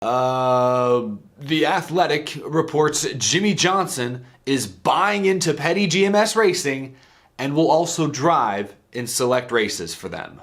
The Athletic reports Jimmie Johnson is buying into Petty GMS Racing and will also drive in select races for them.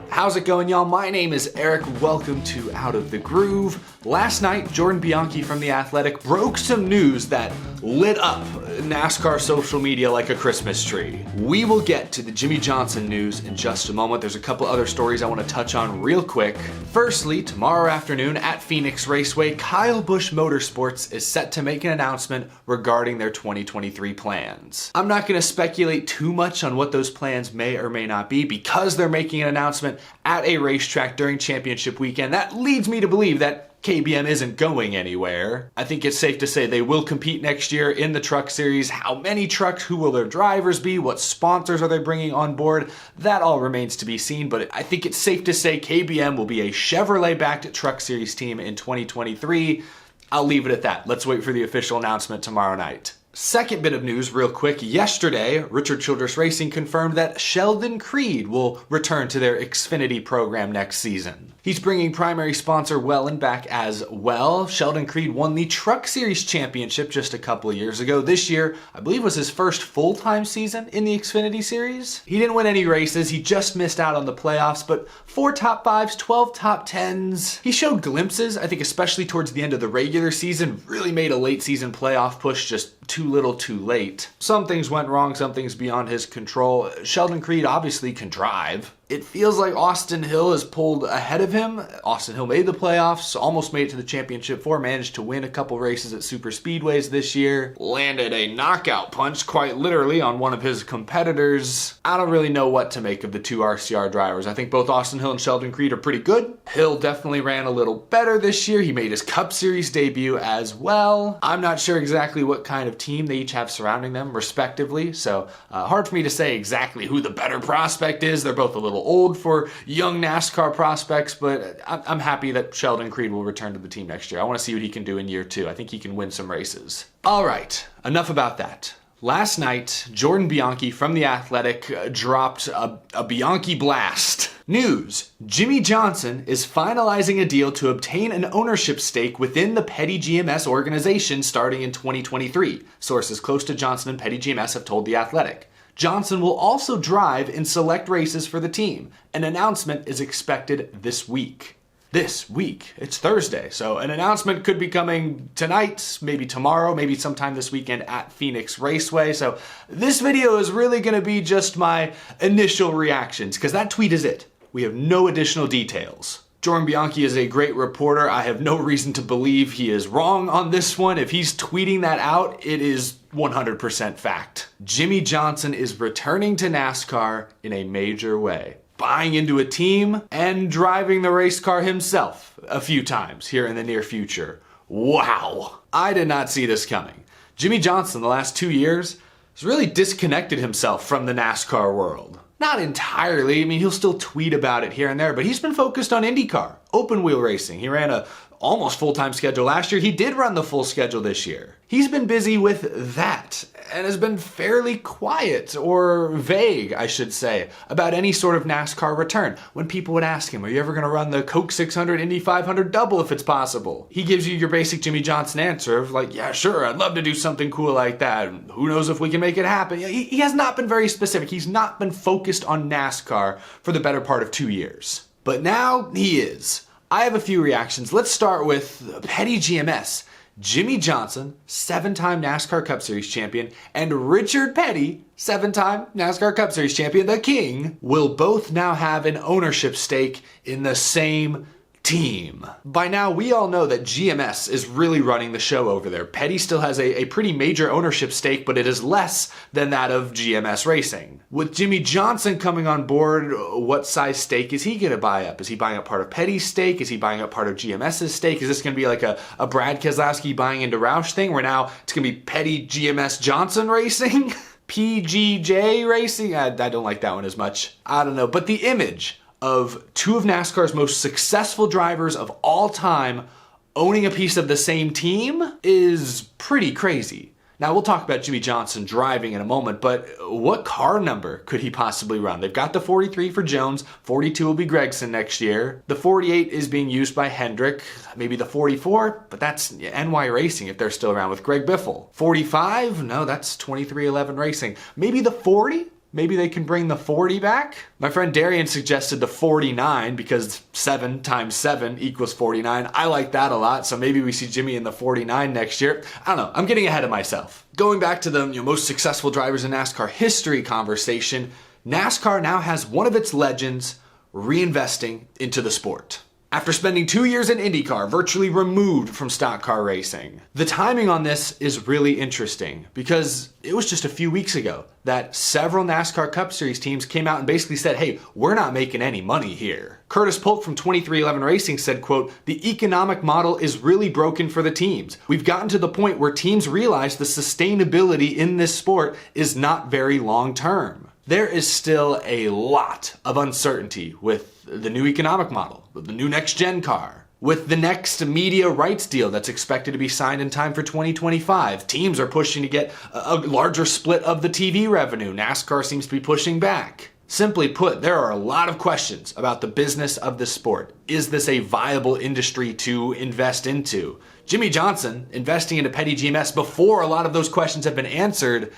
How's it going, y'all? My name is Eric. Welcome to Out of the Groove. Last night, Jordan Bianchi from The Athletic broke some news that lit up NASCAR social media like a Christmas tree. We will get to the Jimmie Johnson news in just a moment. There's a couple other stories I want to touch on real quick. Firstly, tomorrow afternoon at Phoenix Raceway, Kyle Busch Motorsports is set to make an announcement regarding their 2023 plans. I'm not going to speculate too much on what those plans may or may not be because they're making an announcement at a racetrack during championship weekend. That leads me to believe that KBM isn't going anywhere. I think it's safe to say they will compete next year in the Truck Series. How many trucks? Who will their drivers be? What sponsors are they bringing on board? That all remains to be seen, but I think it's safe to say KBM will be a Chevrolet-backed Truck Series team in 2023. I'll leave it at that. Let's wait for the official announcement tomorrow night. Second bit of news real quick. Yesterday, Richard Childress Racing confirmed that Sheldon Creed will return to their Xfinity program next season. He's bringing primary sponsor Welland back as well. Sheldon Creed won the Truck Series championship just a couple of years ago. This year, I believe, was his first full-time season in the Xfinity Series. He didn't win any races. He just missed out on the playoffs, but 4 top 5s, 12 top 10s. He showed glimpses, I think especially towards the end of the regular season, really made a late season playoff push just too little too late. Some things went wrong, some things beyond his control. Sheldon Creed obviously can drive. It feels like Austin Hill has pulled ahead of him. Austin Hill made the playoffs, almost made it to the championship four, managed to win a couple races at super speedways this year, landed a knockout punch quite literally on one of his competitors. I don't really know what to make of the two RCR drivers. I think both Austin Hill and Sheldon Creed are pretty good. Hill definitely ran a little better this year. He made his Cup Series debut as well. I'm not sure exactly what kind of team they each have surrounding them respectively, so hard for me to say exactly who the better prospect is. They're both a little old for young NASCAR prospects, but I'm happy that Sheldon Creed will return to the team next year. I want to see what he can do in year 2. I think he can win some races. All right, enough about that. Last night, Jordan Bianchi from The Athletic dropped a Bianchi blast. News: Jimmie Johnson is finalizing a deal to obtain an ownership stake within the Petty GMS organization starting in 2023. Sources close to Johnson and Petty GMS have told The Athletic. Johnson will also drive in select races for the team. An announcement is expected this week. This week. It's Thursday, so an announcement could be coming tonight, maybe tomorrow, maybe sometime this weekend at Phoenix Raceway. So this video is really going to be just my initial reactions, because that tweet is it. We have no additional details. Jordan Bianchi is a great reporter. I have no reason to believe he is wrong on this one. If he's tweeting that out, it is 100% fact. Jimmie Johnson is returning to NASCAR in a major way, buying into a team and driving the race car himself a few times here in the near future. Wow. I did not see this coming. Jimmie Johnson the last 2 years has really disconnected himself from the NASCAR world. Not entirely. I mean, he'll still tweet about it here and there, but he's been focused on IndyCar, open wheel racing. He ran a almost full-time schedule last year. He did run the full schedule this year. He's been busy with that and has been fairly quiet, or vague, I should say, about any sort of NASCAR return. When people would ask him, are you ever going to run the Coke 600 Indy 500 double if it's possible? He gives you your basic Jimmie Johnson answer of like, yeah, sure, I'd love to do something cool like that. Who knows if we can make it happen? He has not been very specific. He's not been focused on NASCAR for the better part of 2 years. But now he is. I have a few reactions. Let's start with Petty GMS. Jimmie Johnson, 7-time NASCAR Cup Series champion, and Richard Petty, 7-time NASCAR Cup Series champion, the King, will both now have an ownership stake in the same team. By now, we all know that GMS is really running the show over there. Petty still has a pretty major ownership stake, but it is less than that of GMS Racing. With Jimmie Johnson coming on board, what size stake is he going to buy up? Is he buying up part of Petty's stake? Is he buying up part of GMS's stake? Is this going to be like a Brad Keselowski buying into Roush thing, where now it's going to be Petty GMS Johnson Racing? PGJ Racing? I don't like that one as much. I don't know, but the image of two of NASCAR's most successful drivers of all time owning a piece of the same team is pretty crazy. Now, we'll talk about Jimmie Johnson driving in a moment, but what car number could he possibly run? They've got the 43 for Jones, 42 will be Gragson next year. The 48 is being used by Hendrick, maybe the 44, but that's NY Racing if they're still around with Greg Biffle. 45? No, that's 2311 Racing. Maybe the 40? Maybe they can bring the 40 back? My friend Darian suggested the 49 because 7 times 7 equals 49. I like that a lot, so maybe we see Jimmie in the 49 next year. I don't know, I'm getting ahead of myself. Going back to the most successful drivers in NASCAR history conversation, NASCAR now has one of its legends reinvesting into the sport. After spending 2 years in IndyCar, virtually removed from stock car racing. The timing on this is really interesting because it was just a few weeks ago that several NASCAR Cup Series teams came out and basically said, hey, we're not making any money here. Curtis Polk from 2311 Racing said, quote, the economic model is really broken for the teams. We've gotten to the point where teams realize the sustainability in this sport is not very long term. There is still a lot of uncertainty with the new economic model, with the new next-gen car, with the next media rights deal that's expected to be signed in time for 2025. Teams are pushing to get a larger split of the TV revenue. NASCAR seems to be pushing back. Simply put, there are a lot of questions about the business of the sport. Is this a viable industry to invest into? Jimmie Johnson investing into Petty GMS before a lot of those questions have been answered,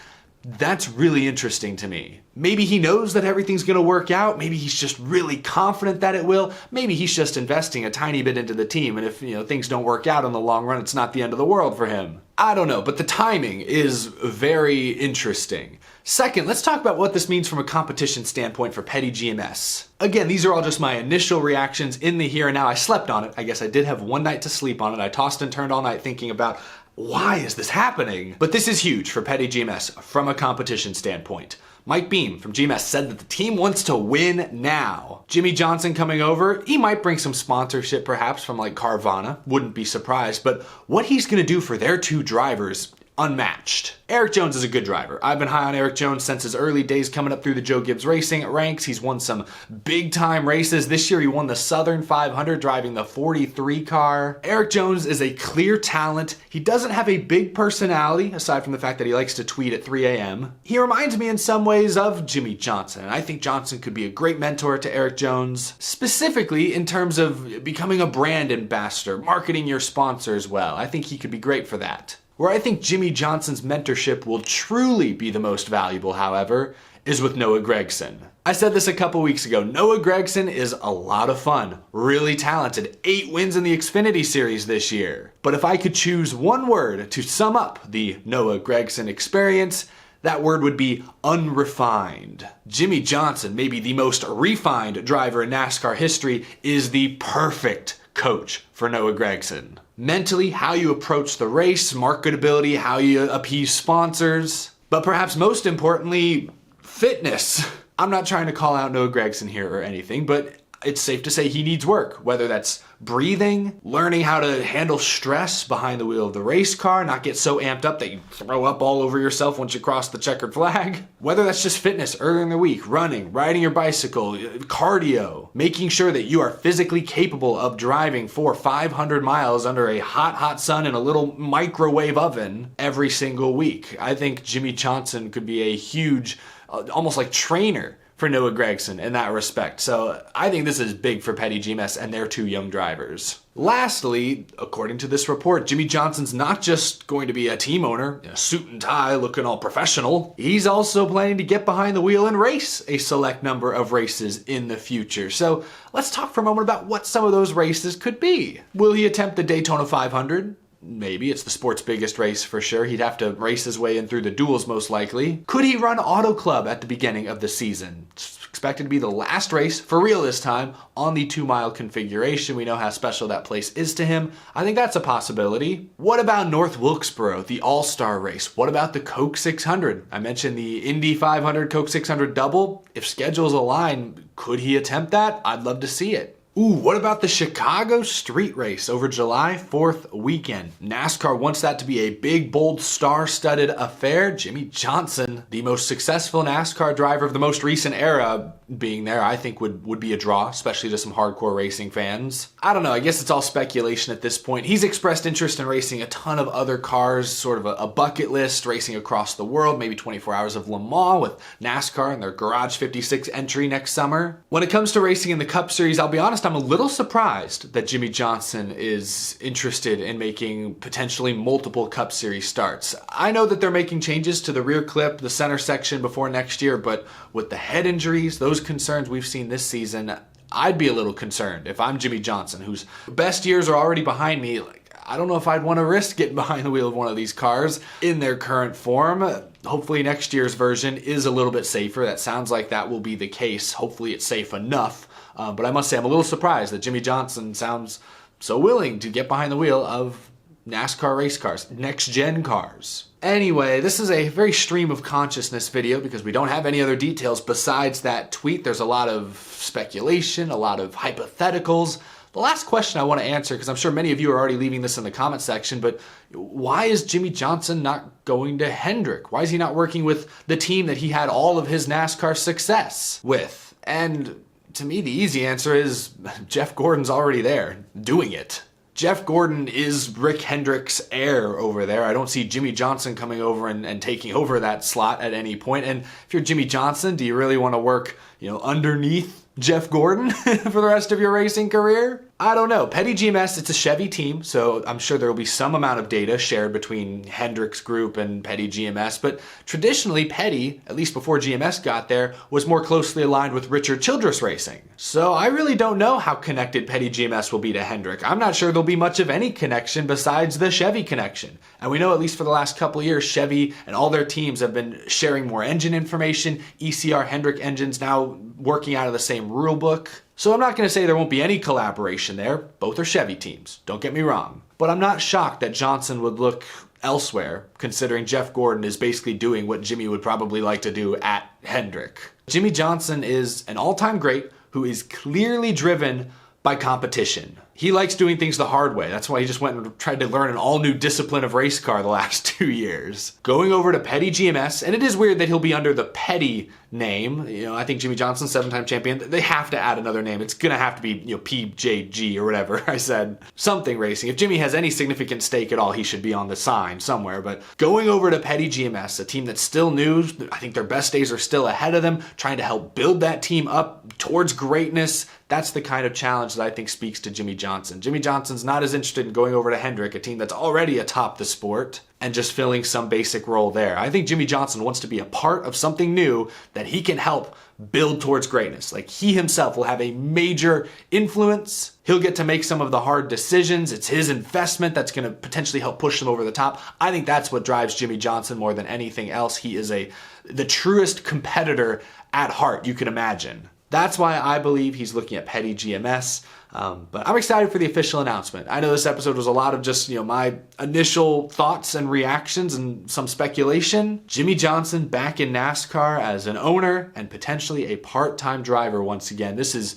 that's really interesting to me. Maybe he knows that everything's going to work out. Maybe he's just really confident that it will. Maybe he's just investing a tiny bit into the team. And if things don't work out in the long run, it's not the end of the world for him. I don't know, but the timing is very interesting. Second, let's talk about what this means from a competition standpoint for Petty GMS. Again, these are all just my initial reactions in the here and now. I slept on it. I guess I did have one night to sleep on it. I tossed and turned all night thinking about why is this happening? But this is huge for Petty GMS from a competition standpoint. Mike Beam from GMS said that the team wants to win now. Jimmie Johnson coming over, he might bring some sponsorship perhaps from like Carvana, wouldn't be surprised, but what he's gonna do for their two drivers, unmatched. Erik Jones is a good driver. I've been high on Erik Jones since his early days coming up through the Joe Gibbs Racing ranks. He's won some big time races. This year he won the Southern 500 driving the 43 car. Erik Jones is a clear talent. He doesn't have a big personality aside from the fact that he likes to tweet at 3 a.m. He reminds me in some ways of Jimmie Johnson, and I think Johnson could be a great mentor to Erik Jones, specifically in terms of becoming a brand ambassador, marketing your sponsors well. I think he could be great for that. Where I think Jimmie Johnson's mentorship will truly be the most valuable, however, is with Noah Gragson. I said this a couple weeks ago. Noah Gragson is a lot of fun, really talented, 8 wins in the Xfinity Series this year. But if I could choose one word to sum up the Noah Gragson experience, that word would be unrefined. Jimmie Johnson, maybe the most refined driver in NASCAR history, is the perfect coach for Noah Gragson. Mentally, how you approach the race, marketability, how you appease sponsors, but perhaps most importantly, fitness. I'm not trying to call out Noah Gragson here or anything, but it's safe to say he needs work, whether that's breathing, learning how to handle stress behind the wheel of the race car, not get so amped up that you throw up all over yourself once you cross the checkered flag. Whether that's just fitness earlier in the week, running, riding your bicycle, cardio, making sure that you are physically capable of driving for 500 miles under a hot, hot sun in a little microwave oven every single week. I think Jimmie Johnson could be a huge, almost like trainer for Noah Gragson in that respect. So I think this is big for Petty GMS and their two young drivers. Lastly, according to this report, Jimmie Johnson's not just going to be a team owner, in a suit and tie looking all professional. He's also planning to get behind the wheel and race a select number of races in the future. So let's talk for a moment about what some of those races could be. Will he attempt the Daytona 500? Maybe. It's the sport's biggest race for sure. He'd have to race his way in through the duels most likely. Could he run Auto Club at the beginning of the season? It's expected to be the last race, for real this time, on the 2-mile configuration. We know how special that place is to him. I think that's a possibility. What about North Wilkesboro, the All-Star race? What about the Coke 600? I mentioned the Indy 500, Coke 600 double. If schedules align, could he attempt that? I'd love to see it. Ooh, what about the Chicago Street Race over July 4th weekend? NASCAR wants that to be a big, bold, star-studded affair. Jimmie Johnson, the most successful NASCAR driver of the most recent era, being there, I think would be a draw, especially to some hardcore racing fans. I don't know, I guess it's all speculation at this point. He's expressed interest in racing a ton of other cars, sort of a bucket list, racing across the world, maybe 24 Hours of Le Mans with NASCAR and their Garage 56 entry next summer. When it comes to racing in the Cup Series, I'll be honest, I'm a little surprised that Jimmie Johnson is interested in making potentially multiple Cup Series starts. I know that they're making changes to the rear clip, the center section before next year, but with the head injuries, those concerns we've seen this season, I'd be a little concerned if I'm Jimmie Johnson, whose best years are already behind me. I don't know if I'd want to risk getting behind the wheel of one of these cars in their current form. Hopefully next year's version is a little bit safer. That sounds like that will be the case. Hopefully it's safe enough. But I must say I'm a little surprised that Jimmie Johnson sounds so willing to get behind the wheel of NASCAR race cars, next-gen cars. Anyway, this is a very stream of consciousness video because we don't have any other details besides that tweet. There's a lot of speculation, a lot of hypotheticals. The last question I want to answer, because I'm sure many of you are already leaving this in the comment section, but why is Jimmie Johnson not going to Hendrick? Why is he not working with the team that he had all of his NASCAR success with? And to me, the easy answer is Jeff Gordon's already there, doing it. Jeff Gordon is Rick Hendrick's heir over there. I don't see Jimmie Johnson coming over and taking over that slot at any point. And if you're Jimmie Johnson, do you really want to work, underneath Jeff Gordon for the rest of your racing career? I don't know. Petty GMS, it's a Chevy team, so I'm sure there will be some amount of data shared between Hendrick's group and Petty GMS, but traditionally Petty, at least before GMS got there, was more closely aligned with Richard Childress Racing. So I really don't know how connected Petty GMS will be to Hendrick. I'm not sure there'll be much of any connection besides the Chevy connection. And we know at least for the last couple of years, Chevy and all their teams have been sharing more engine information, ECR Hendrick engines now working out of the same rule book. So I'm not going to say there won't be any collaboration there. Both are Chevy teams, don't get me wrong. But I'm not shocked that Johnson would look elsewhere, considering Jeff Gordon is basically doing what Jimmie would probably like to do at Hendrick. Jimmie Johnson is an all-time great who is clearly driven by competition. He likes doing things the hard way. That's why he just went and tried to learn an all-new discipline of race car the last 2 years. Going over to Petty GMS, and it is weird that he'll be under the Petty name. I think Jimmie Johnson, 7-time champion, they have to add another name. It's gonna have to be, PJG or whatever I said. Something racing. If Jimmie has any significant stake at all, he should be on the sign somewhere. But going over to Petty GMS, a team that's still new, I think their best days are still ahead of them, trying to help build that team up towards greatness. That's the kind of challenge that I think speaks to Jimmie Johnson. Jimmie Johnson's not as interested in going over to Hendrick, a team that's already atop the sport, and just filling some basic role there. I think Jimmie Johnson wants to be a part of something new that he can help build towards greatness. Like, he himself will have a major influence. He'll get to make some of the hard decisions. It's his investment that's going to potentially help push them over the top. I think that's what drives Jimmie Johnson more than anything else. He is the truest competitor at heart you can imagine. That's why I believe he's looking at Petty GMS. But I'm excited for the official announcement. I know this episode was a lot of just, my initial thoughts and reactions and some speculation. Jimmie Johnson back in NASCAR as an owner and potentially a part-time driver once again. This is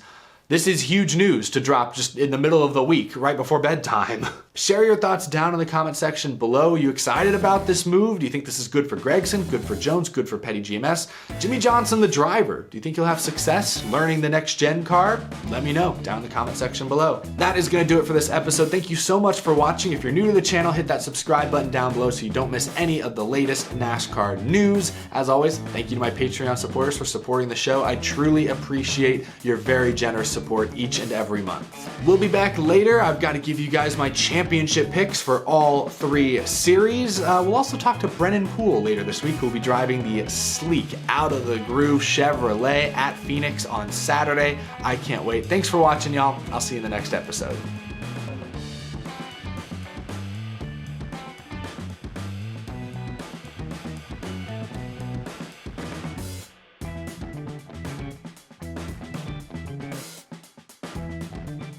huge news to drop just in the middle of the week, right before bedtime. Share your thoughts down in the comment section below. Are you excited about this move? Do you think this is good for Gragson, good for Jones, good for Petty GMS? Jimmie Johnson, the driver, do you think he'll have success learning the next gen car? Let me know down in the comment section below. That is going to do it for this episode. Thank you so much for watching. If you're new to the channel, hit that subscribe button down below so you don't miss any of the latest NASCAR news. As always, thank you to my Patreon supporters for supporting the show. I truly appreciate your very generous support each and every month. We'll be back later. I've got to give you guys my championship picks for all 3 series. We'll also talk to Brennan Poole later this week, who'll be driving the sleek, out of the groove Chevrolet at Phoenix on Saturday. I can't wait. Thanks for watching, y'all. I'll see you in the next episode.